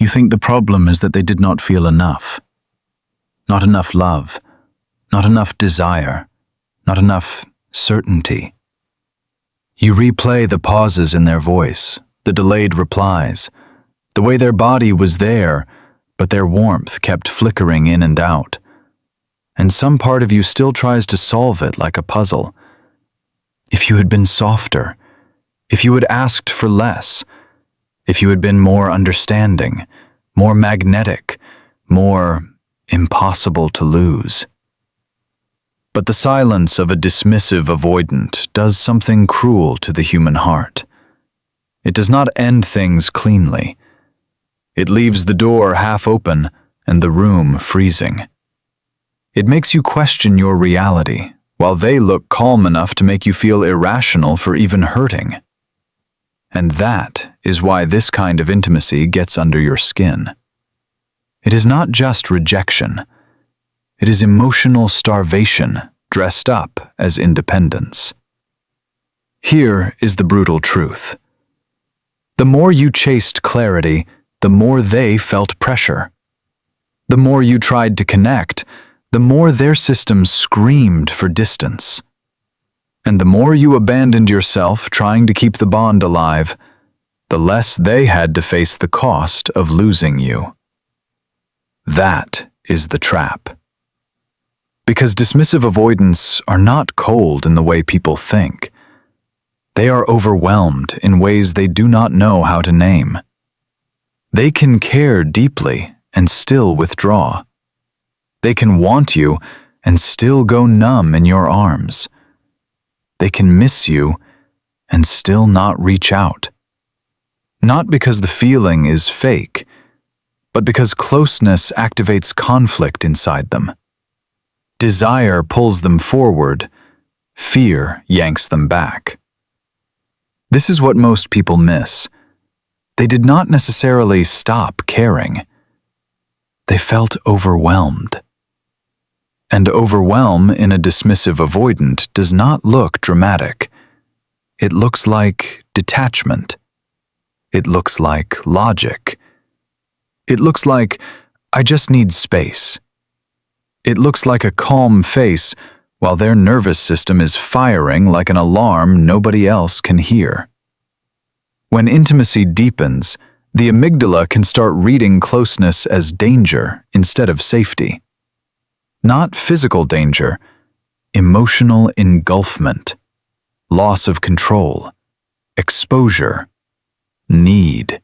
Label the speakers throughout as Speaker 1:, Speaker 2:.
Speaker 1: You think the problem is that they did not feel enough. Not enough love, not enough desire, not enough certainty. You replay the pauses in their voice, the delayed replies, the way their body was there, but their warmth kept flickering in and out. And some part of you still tries to solve it like a puzzle. If you had been softer, if you had asked for less, if you had been more understanding, more magnetic, more impossible to lose. But the silence of a dismissive avoidant does something cruel to the human heart. It does not end things cleanly. It leaves the door half open and the room freezing. It makes you question your reality, while they look calm enough to make you feel irrational for even hurting. And that is why this kind of intimacy gets under your skin. It is not just rejection. It is emotional starvation dressed up as independence. Here is the brutal truth. The more you chased clarity, the more they felt pressure. The more you tried to connect, the more their system screamed for distance. And the more you abandoned yourself trying to keep the bond alive, the less they had to face the cost of losing you. That is the trap. Because dismissive avoidants are not cold in the way people think. They are overwhelmed in ways they do not know how to name. They can care deeply and still withdraw. They can want you and still go numb in your arms. They can miss you and still not reach out. Not because the feeling is fake, but because closeness activates conflict inside them. Desire pulls them forward, fear yanks them back. This is what most people miss. They did not necessarily stop caring. They felt overwhelmed. And overwhelm in a dismissive avoidant does not look dramatic. It looks like detachment. It looks like logic. It looks like, I just need space. It looks like a calm face while their nervous system is firing like an alarm nobody else can hear. When intimacy deepens, the amygdala can start reading closeness as danger instead of safety. Not physical danger, emotional engulfment, loss of control, exposure, need.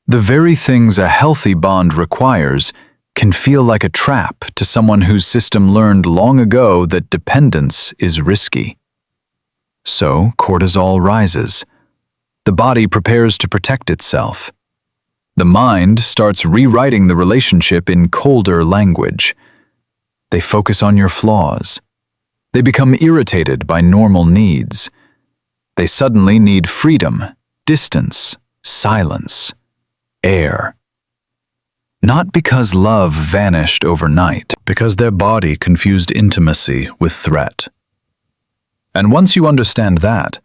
Speaker 1: The very things a healthy bond requires can feel like a trap to someone whose system learned long ago that dependence is risky. So cortisol rises. The body prepares to protect itself. The mind starts rewriting the relationship in colder language. They focus on your flaws. They become irritated by normal needs. They suddenly need freedom, distance, silence, air. Not because love vanished overnight, because their body confused intimacy with threat. And once you understand that,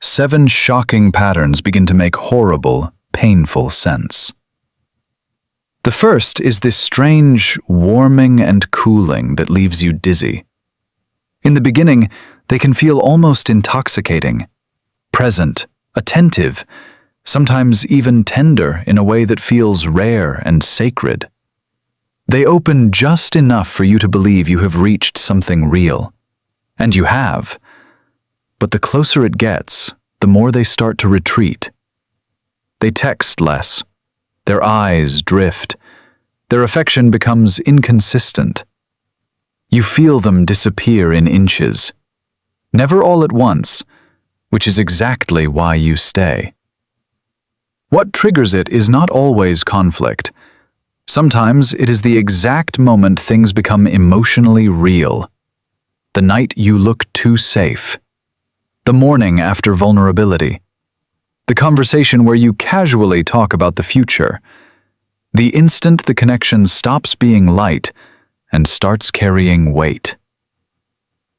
Speaker 1: 7 shocking patterns begin to make horrible, painful sense. The first is this strange warming and cooling that leaves you dizzy. In the beginning, they can feel almost intoxicating, present, attentive, sometimes even tender in a way that feels rare and sacred. They open just enough for you to believe you have reached something real. And you have. But the closer it gets, the more they start to retreat. They text less. Their eyes drift. Their affection becomes inconsistent. You feel them disappear in inches. Never all at once, which is exactly why you stay. What triggers it is not always conflict. Sometimes it is the exact moment things become emotionally real. The night you look too safe. The morning after vulnerability. The conversation where you casually talk about the future. The instant the connection stops being light and starts carrying weight.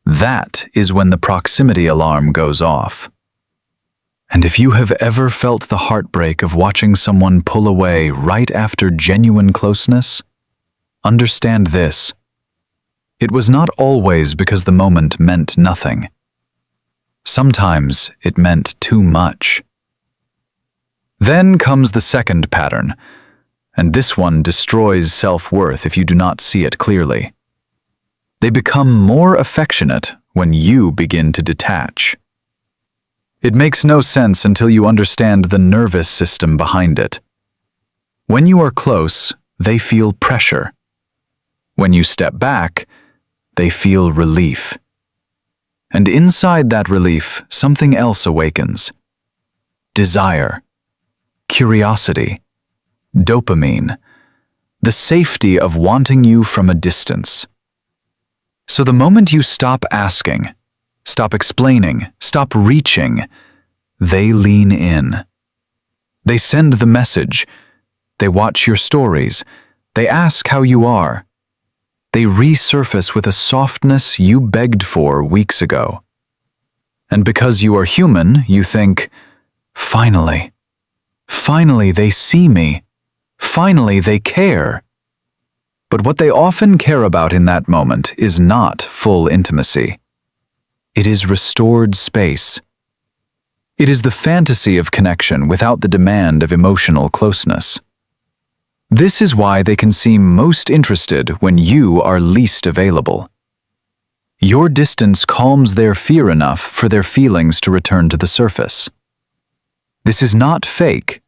Speaker 1: That is when the proximity alarm goes off. And if you have ever felt the heartbreak of watching someone pull away right after genuine closeness, understand this. It was not always because the moment meant nothing. Sometimes it meant too much. Then comes the second pattern, and this one destroys self-worth if you do not see it clearly. They become more affectionate when you begin to detach. It makes no sense until you understand the nervous system behind it. When you are close, they feel pressure. When you step back, they feel relief. And inside that relief, something else awakens. Desire, curiosity, dopamine, the safety of wanting you from a distance. So the moment you stop asking, stop explaining, stop reaching, they lean in. They send the message. They watch your stories. They ask how you are. They resurface with a softness you begged for weeks ago. And because you are human, you think, finally they see me. Finally they care. But what they often care about in that moment is not full intimacy. It is restored space. It is the fantasy of connection without the demand of emotional closeness. This is why they can seem most interested when you are least available. Your distance calms their fear enough for their feelings to return to the surface. This is not fake,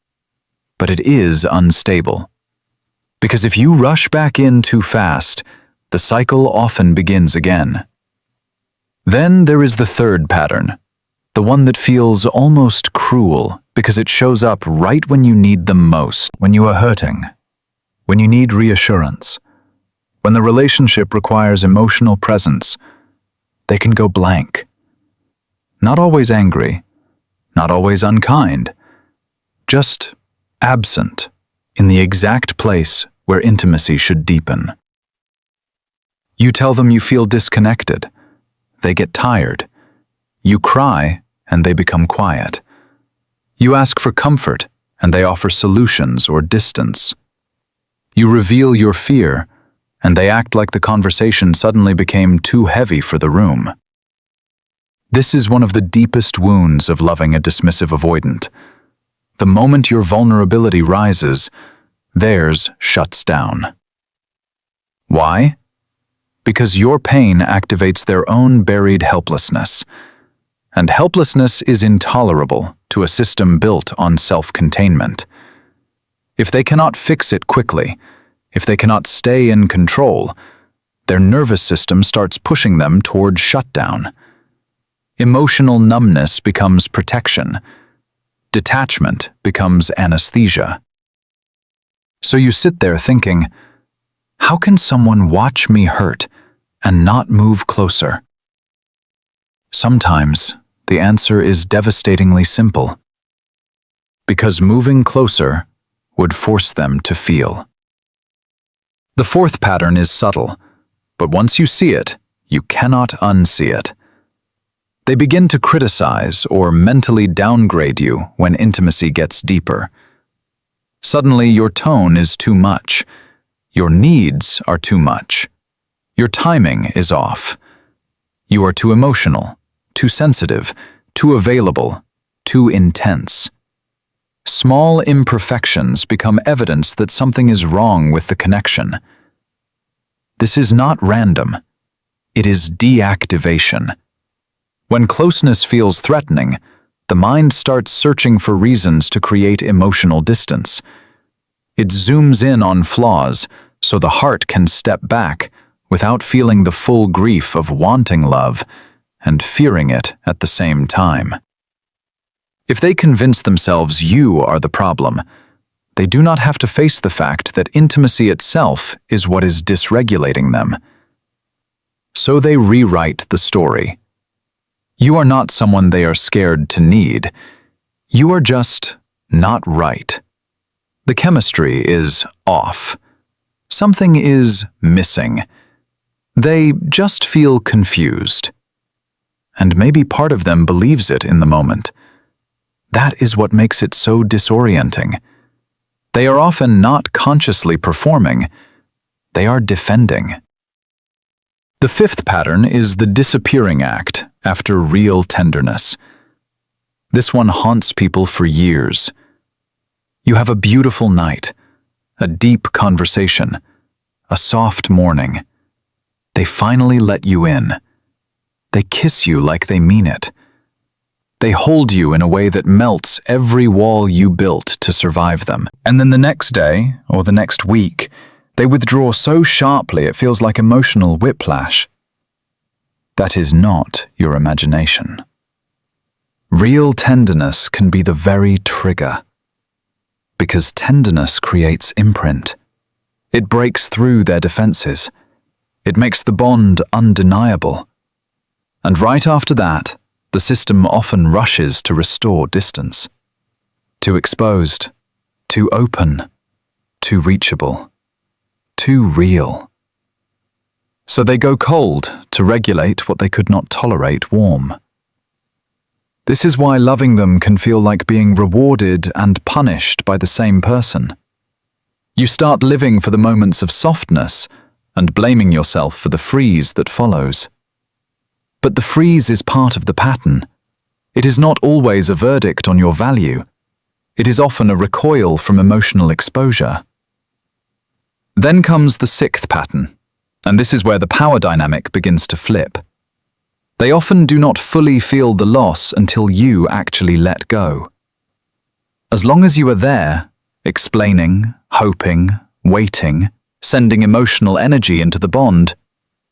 Speaker 1: but it is unstable. Because if you rush back in too fast, the cycle often begins again. Then there is the third pattern, the one that feels almost cruel because it shows up right when you need them most, when you are hurting, when you need reassurance, when the relationship requires emotional presence. They can go blank. Not always angry, not always unkind, just absent in the exact place where intimacy should deepen. You tell them you feel disconnected. They get tired. You cry, and they become quiet. You ask for comfort, and they offer solutions or distance. You reveal your fear, and they act like the conversation suddenly became too heavy for the room. This is one of the deepest wounds of loving a dismissive avoidant. The moment your vulnerability rises, theirs shuts down. Why? Because your pain activates their own buried helplessness. And helplessness is intolerable to a system built on self-containment. If they cannot fix it quickly, if they cannot stay in control, their nervous system starts pushing them toward shutdown. Emotional numbness becomes protection. Detachment becomes anesthesia. So you sit there thinking, how can someone watch me hurt and not move closer? Sometimes the answer is devastatingly simple. Because moving closer would force them to feel. The fourth pattern is subtle, but once you see it, you cannot unsee it. They begin to criticize or mentally downgrade you when intimacy gets deeper. Suddenly, your tone is too much. Your needs are too much. Your timing is off. You are too emotional, too sensitive, too available, too intense. Small imperfections become evidence that something is wrong with the connection. This is not random. It is deactivation. When closeness feels threatening, the mind starts searching for reasons to create emotional distance. It zooms in on flaws so the heart can step back without feeling the full grief of wanting love and fearing it at the same time. If they convince themselves you are the problem, they do not have to face the fact that intimacy itself is what is dysregulating them. So they rewrite the story. You are not someone they are scared to need. You are just not right. The chemistry is off. Something is missing. They just feel confused. And maybe part of them believes it in the moment. That is what makes it so disorienting. They are often not consciously performing, they are defending. The fifth pattern is the disappearing act after real tenderness. This one haunts people for years. You have a beautiful night, a deep conversation, a soft morning. They finally let you in. They kiss you like they mean it. They hold you in a way that melts every wall you built to survive them. And then the next day, or the next week, they withdraw so sharply it feels like emotional whiplash. That is not your imagination. Real tenderness can be the very trigger. Because tenderness creates imprint. It breaks through their defenses. It makes the bond undeniable. And right after that, the system often rushes to restore distance. Too exposed, too open, too reachable, too real. So they go cold to regulate what they could not tolerate warm. This is why loving them can feel like being rewarded and punished by the same person. You start living for the moments of softness and blaming yourself for the freeze that follows. But the freeze is part of the pattern. It is not always a verdict on your value. It is often a recoil from emotional exposure. Then comes the sixth pattern, and this is where the power dynamic begins to flip. They often do not fully feel the loss until you actually let go. As long as you are there, explaining, hoping, waiting, sending emotional energy into the bond,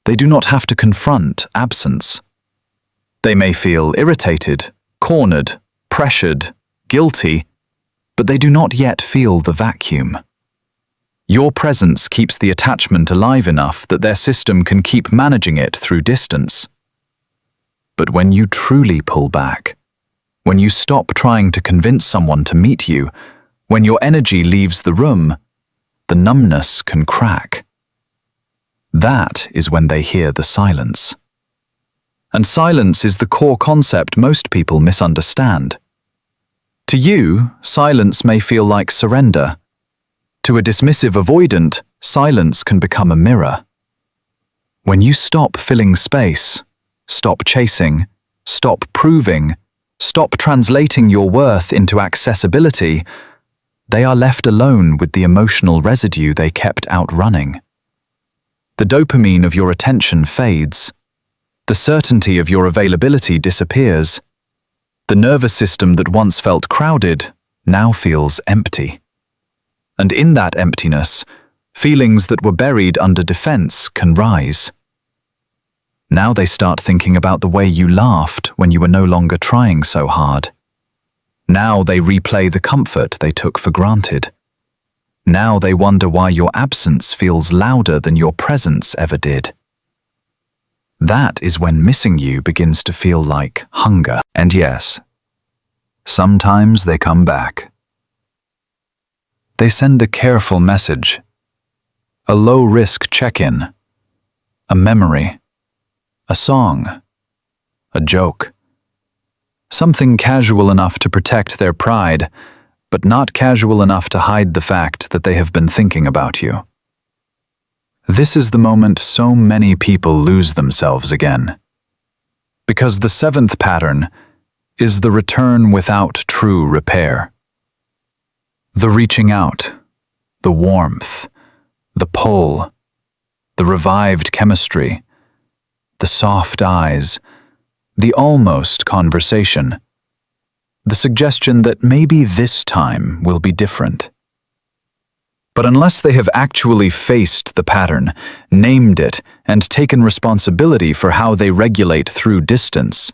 Speaker 1: they do not have to confront absence. They may feel irritated, cornered, pressured, guilty, but they do not yet feel the vacuum. Your presence keeps the attachment alive enough that their system can keep managing it through distance. But when you truly pull back, when you stop trying to convince someone to meet you, when your energy leaves the room, the numbness can crack. That is when they hear the silence. And silence is the core concept most people misunderstand. To you, silence may feel like surrender. To a dismissive avoidant, silence can become a mirror. When you stop filling space, stop chasing, stop proving, stop translating your worth into accessibility, they are left alone with the emotional residue they kept outrunning. The dopamine of your attention fades. The certainty of your availability disappears. The nervous system that once felt crowded now feels empty. And in that emptiness, feelings that were buried under defense can rise. Now they start thinking about the way you laughed when you were no longer trying so hard. Now they replay the comfort they took for granted. Now they wonder why your absence feels louder than your presence ever did. That is when missing you begins to feel like hunger. And yes, sometimes they come back. They send a careful message, a low-risk check-in, a memory, a song, a joke. Something casual enough to protect their pride, but not casual enough to hide the fact that they have been thinking about you. This is the moment so many people lose themselves again. Because the seventh pattern is the return without true repair. The reaching out, the warmth, the pull, the revived chemistry, the soft eyes, the almost conversation, the suggestion that maybe this time will be different. But unless they have actually faced the pattern, named it, and taken responsibility for how they regulate through distance,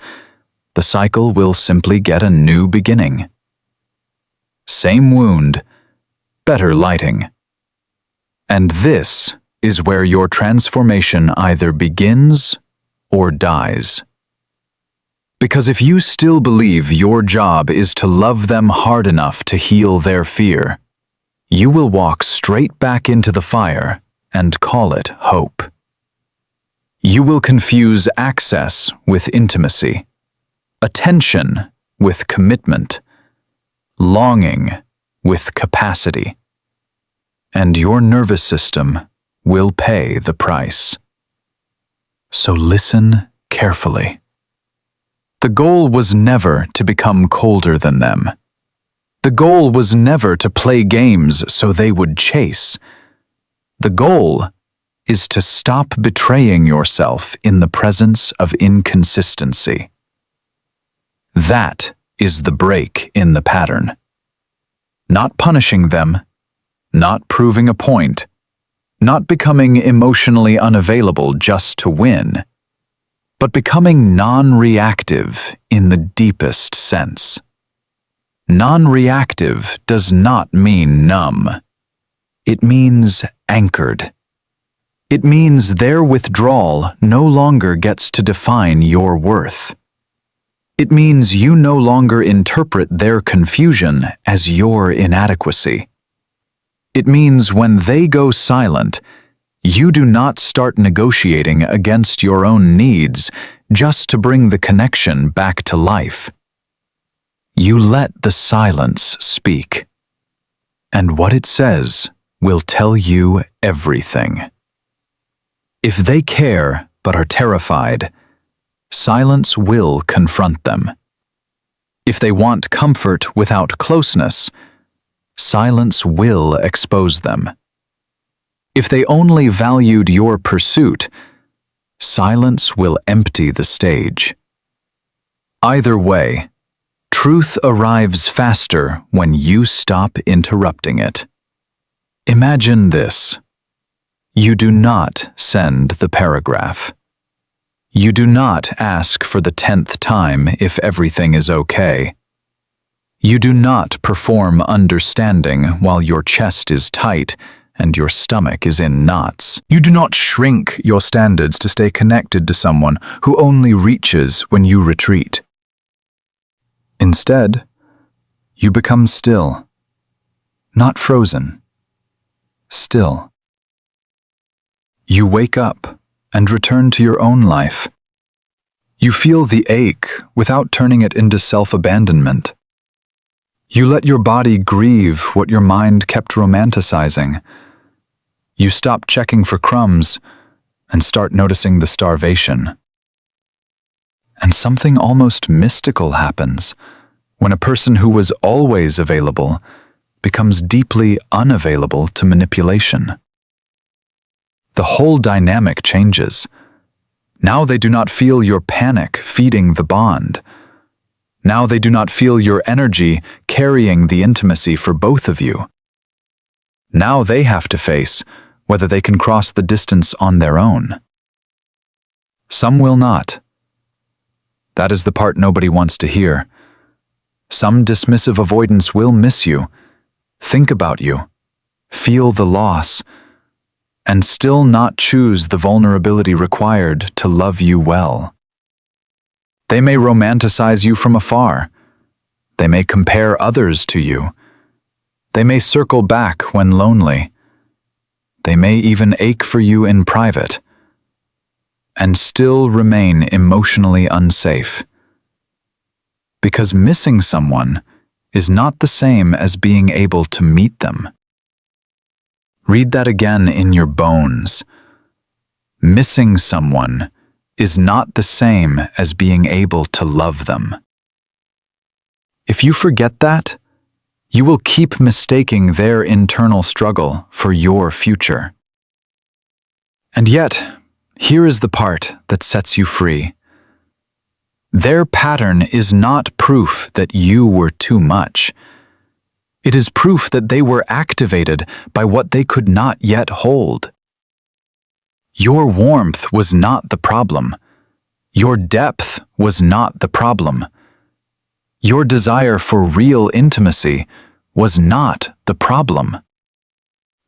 Speaker 1: the cycle will simply get a new beginning. Same wound, better lighting. And this is where your transformation either begins or dies. Because if you still believe your job is to love them hard enough to heal their fear, you will walk straight back into the fire and call it hope. You will confuse access with intimacy, attention with commitment, longing with capacity. And your nervous system will pay the price. So listen carefully. The goal was never to become colder than them. The goal was never to play games so they would chase. The goal is to stop betraying yourself in the presence of inconsistency. That is the break in the pattern. Not punishing them, not proving a point, not becoming emotionally unavailable just to win, but becoming non-reactive in the deepest sense. Non-reactive does not mean numb. It means anchored. It means their withdrawal no longer gets to define your worth. It means you no longer interpret their confusion as your inadequacy. It means when they go silent, you do not start negotiating against your own needs just to bring the connection back to life. You let the silence speak, and what it says will tell you everything. If they care but are terrified, silence will confront them. If they want comfort without closeness, silence will expose them. If they only valued your pursuit, silence will empty the stage. Either way, truth arrives faster when you stop interrupting it. Imagine this. You do not send the paragraph. You do not ask for the 10th time if everything is okay. You do not perform understanding while your chest is tight and your stomach is in knots. You do not shrink your standards to stay connected to someone who only reaches when you retreat. Instead, you become still, not frozen, still. You wake up and return to your own life. You feel the ache without turning it into self-abandonment. You let your body grieve what your mind kept romanticizing. You stop checking for crumbs and start noticing the starvation. And something almost mystical happens when a person who was always available becomes deeply unavailable to manipulation. The whole dynamic changes. Now they do not feel your panic feeding the bond. Now they do not feel your energy carrying the intimacy for both of you. Now they have to face whether they can cross the distance on their own. Some will not. That is the part nobody wants to hear. Some dismissive avoidance will miss you, think about you, feel the loss, and still not choose the vulnerability required to love you well. They may romanticize you from afar. They may compare others to you. They may circle back when lonely. They may even ache for you in private, and still remain emotionally unsafe. Because missing someone is not the same as being able to meet them. Read that again in your bones. Missing someone is not the same as being able to love them. If you forget that, you will keep mistaking their internal struggle for your future. And yet, here is the part that sets you free. Their pattern is not proof that you were too much. It is proof that they were activated by what they could not yet hold. Your warmth was not the problem. Your depth was not the problem. Your desire for real intimacy was not the problem.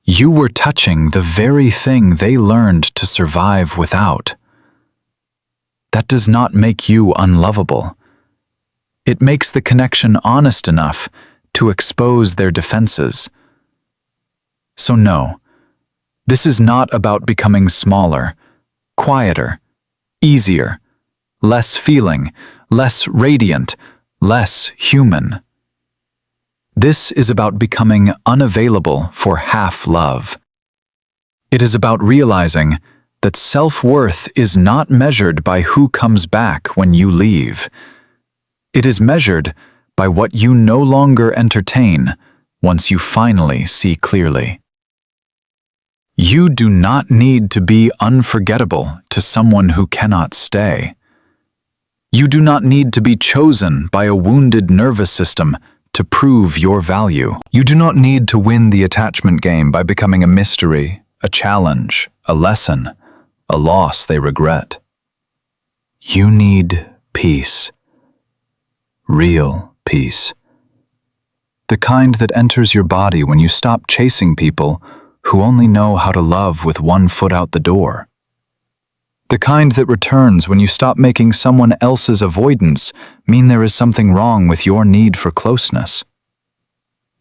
Speaker 1: You were touching the very thing they learned to survive without. That does not make you unlovable. It makes the connection honest enough to expose their defenses. So no, this is not about becoming smaller, quieter, easier, less feeling, less radiant, less human. This is about becoming unavailable for half love. It is about realizing that self-worth is not measured by who comes back when you leave. It is measured by what you no longer entertain once you finally see clearly. You do not need to be unforgettable to someone who cannot stay. You do not need to be chosen by a wounded nervous system to prove your value. You do not need to win the attachment game by becoming a mystery, a challenge, a lesson, a loss they regret. You need peace. Real peace. The kind that enters your body when you stop chasing people who only know how to love with one foot out the door. The kind that returns when you stop making someone else's avoidance mean there is something wrong with your need for closeness.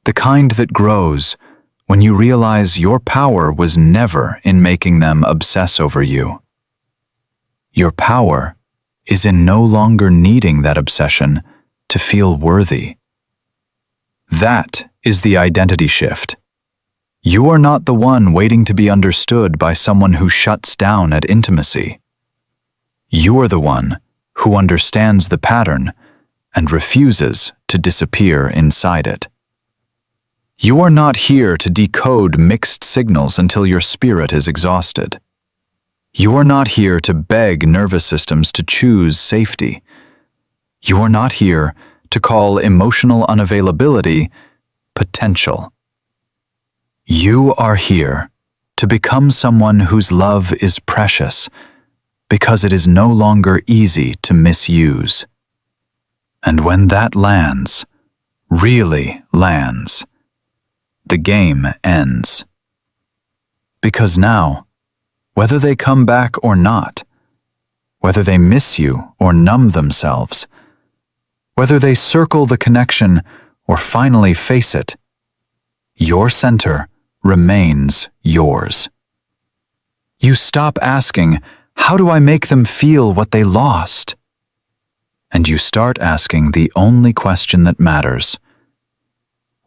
Speaker 1: The kind that grows when you realize your power was never in making them obsess over you. Your power is in no longer needing that obsession to feel worthy. That is the identity shift. You are not the one waiting to be understood by someone who shuts down at intimacy. You are the one who understands the pattern and refuses to disappear inside it. You are not here to decode mixed signals until your spirit is exhausted. You are not here to beg nervous systems to choose safety. You are not here to call emotional unavailability potential. You are here to become someone whose love is precious because it is no longer easy to misuse. And when that lands, really lands, the game ends. Because now, whether they come back or not, whether they miss you or numb themselves, whether they circle the connection or finally face it, your center remains yours. You stop asking, how do I make them feel what they lost? And you start asking the only question that matters.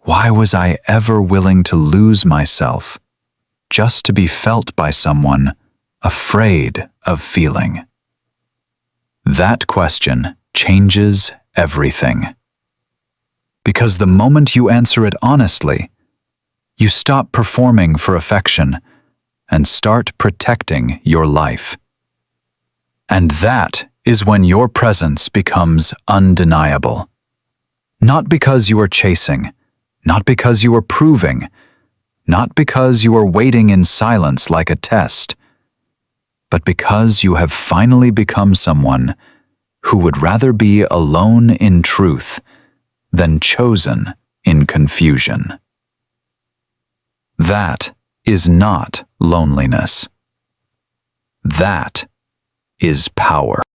Speaker 1: Why was I ever willing to lose myself just to be felt by someone afraid of feeling? That question changes everything. Because the moment you answer it honestly, you stop performing for affection and start protecting your life. And that is when your presence becomes undeniable. Not because you are chasing, not because you are proving, not because you are waiting in silence like a test, but because you have finally become someone who would rather be alone in truth than chosen in confusion. That is not loneliness. That is power.